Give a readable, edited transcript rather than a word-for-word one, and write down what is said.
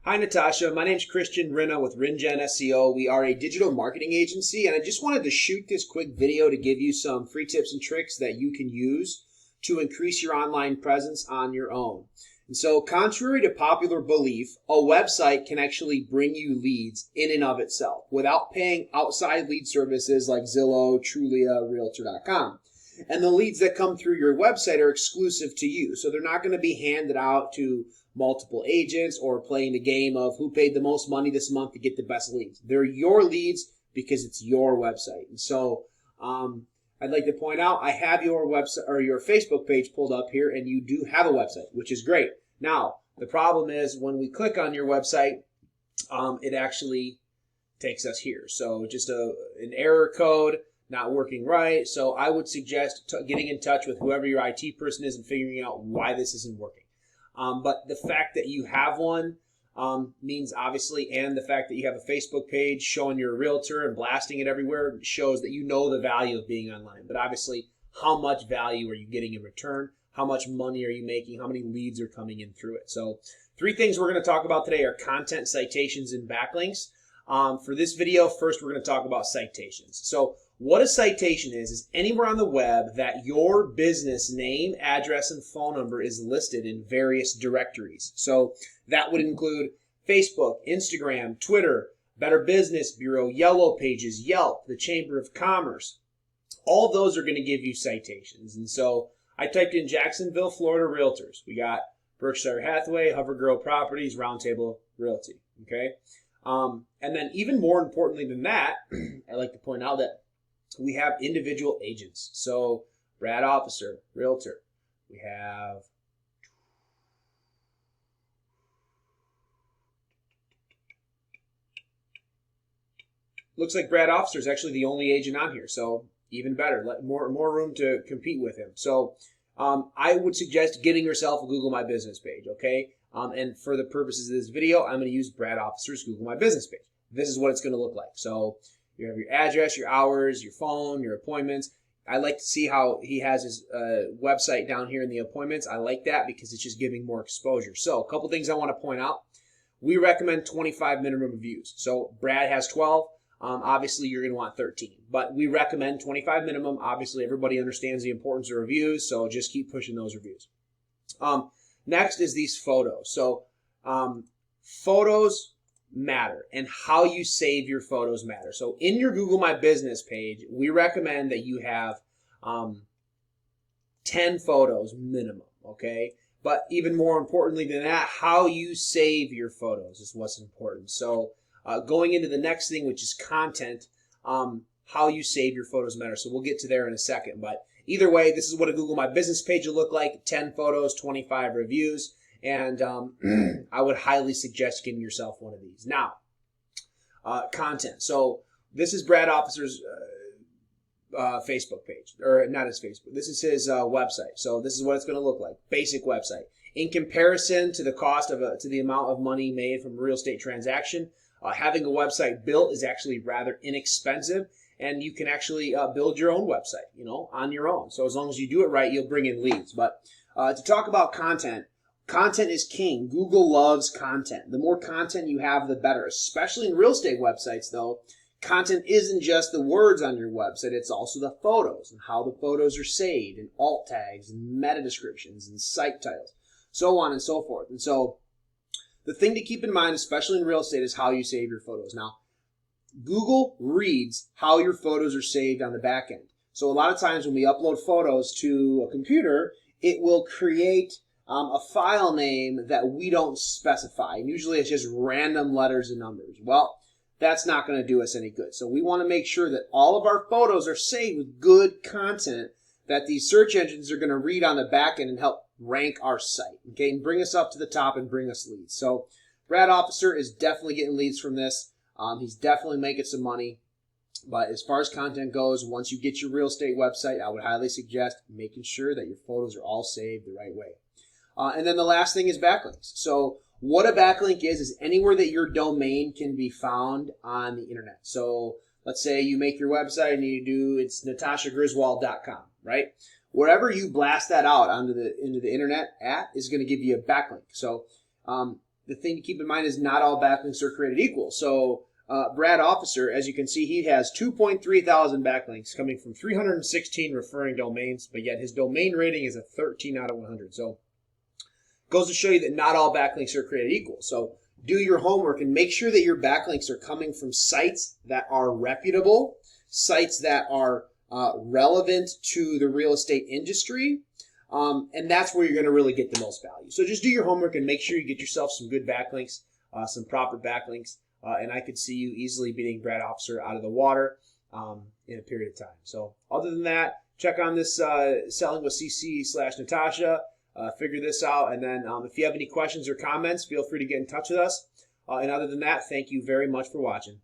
Hi, Natasha. My name's Christian Rinna with RinGen SEO. We are a digital marketing agency, and I just wanted to shoot this quick video to give you some free tips and tricks that you can use to increase your online presence on your own. And so, contrary to popular belief, a website can actually bring you leads in and of itself without paying outside lead services like Zillow, Trulia, Realtor.com. And the leads that come through your website are exclusive to you, so they're not going to be handed out to multiple agents or playing the game of who paid the most money this month to get the best leads. They're your leads because it's your website. And so I'd like to point out I have your website or your Facebook page pulled up here, and you do have a website, which is great. Now, the problem is when we click on your website, it actually takes us here. So just an error code, not working right. So I would suggest getting in touch with whoever your IT person is and figuring out why this isn't working. But the fact that you have one means obviously, and the fact that you have a Facebook page showing you're a realtor and blasting it everywhere shows that you know the value of being online. But obviously, how much value are you getting in return? How much money are you making? How many leads are coming in through it? So 3 things we're going to talk about today are content, citations, and backlinks. For this video, first we're going to talk about citations. So what a citation is anywhere on the web that your business name, address, and phone number is listed in various directories. So that would include Facebook, Instagram, Twitter, Better Business Bureau, Yellow Pages, Yelp, the Chamber of Commerce. All those are going to give you citations. And so I typed in Jacksonville, Florida Realtors. We got Berkshire Hathaway, Hovergirl Properties, Roundtable Realty. Okay. And then even more importantly than that, I like to point out that we have individual agents. So Brad Officer, Realtor. We have looks like Brad Officer is actually the only agent on here. So even better, more room to compete with him. So I would suggest getting yourself a Google My Business page, okay? And for the purposes of this video, I'm going to use Brad Officer's Google My Business page. This is what it's going to look like. So you have your address, your hours, your phone, your appointments. I like to see how he has his website down here in the appointments. I like that because it's just giving more exposure. So a couple things I want to point out. We recommend 25 minimum views. So Brad has 12. Obviously, you're going to want 13. But we recommend 25 minimum. Obviously, everybody understands the importance of reviews, so just keep pushing those reviews. Next is these photos. So photos matter, and how you save your photos matter. So in your Google My Business page, we recommend that you have 10 photos minimum, okay? But even more importantly than that, how you save your photos is what's important. So going into the next thing, which is content, how you save your photos matter. So we'll get to there in a second. But either way, this is what a Google My Business page will look like. 10 photos, 25 reviews. And I would highly suggest getting yourself one of these. Now, content. So this is Brad Officer's Facebook page. Or not his Facebook. This is his website. So this is what it's going to look like. Basic website. In comparison to the cost of to the amount of money made from a real estate transaction, having a website built is actually rather inexpensive, and you can actually build your own website, on your own. So as long as you do it right, you'll bring in leads. But to talk about content, content is king. Google loves content. The more content you have, the better, especially in real estate websites, though. Content isn't just the words on your website. It's also the photos and how the photos are saved, and alt tags and meta descriptions and site titles, so on and so forth. And so the thing to keep in mind, especially in real estate, is how you save your photos. Now, Google reads how your photos are saved on the back end. So a lot of times when we upload photos to a computer, it will create a file name that we don't specify. And usually it's just random letters and numbers. Well, that's not going to do us any good. So we want to make sure that all of our photos are saved with good content that these search engines are going to read on the back end and help rank our site, okay, and bring us up to the top and bring us leads. So Brad Officer is definitely getting leads from this. He's definitely making some money. But as far as content goes, once you get your real estate website, I would highly suggest making sure that your photos are all saved the right way. And then the last thing is backlinks. So what a backlink is anywhere that your domain can be found on the internet. So let's say you make your website and it's natashagriswold.com, right? Wherever you blast that out into the internet at is going to give you a backlink. So the thing to keep in mind is not all backlinks are created equal. So Brad Officer, as you can see, he has 2.3 thousand backlinks coming from 316 referring domains, but yet his domain rating is a 13 out of 100. So it goes to show you that not all backlinks are created equal. So do your homework and make sure that your backlinks are coming from sites that are reputable, sites that are relevant to the real estate industry, and that's where you're going to really get the most value. So just do your homework and make sure you get yourself some good backlinks, some proper backlinks, and I could see you easily beating Brad Officer out of the water in a period of time. So other than that, check on this Selling with CC/Natasha. Figure this out, and then if you have any questions or comments, feel free to get in touch with us. And other than that, thank you very much for watching.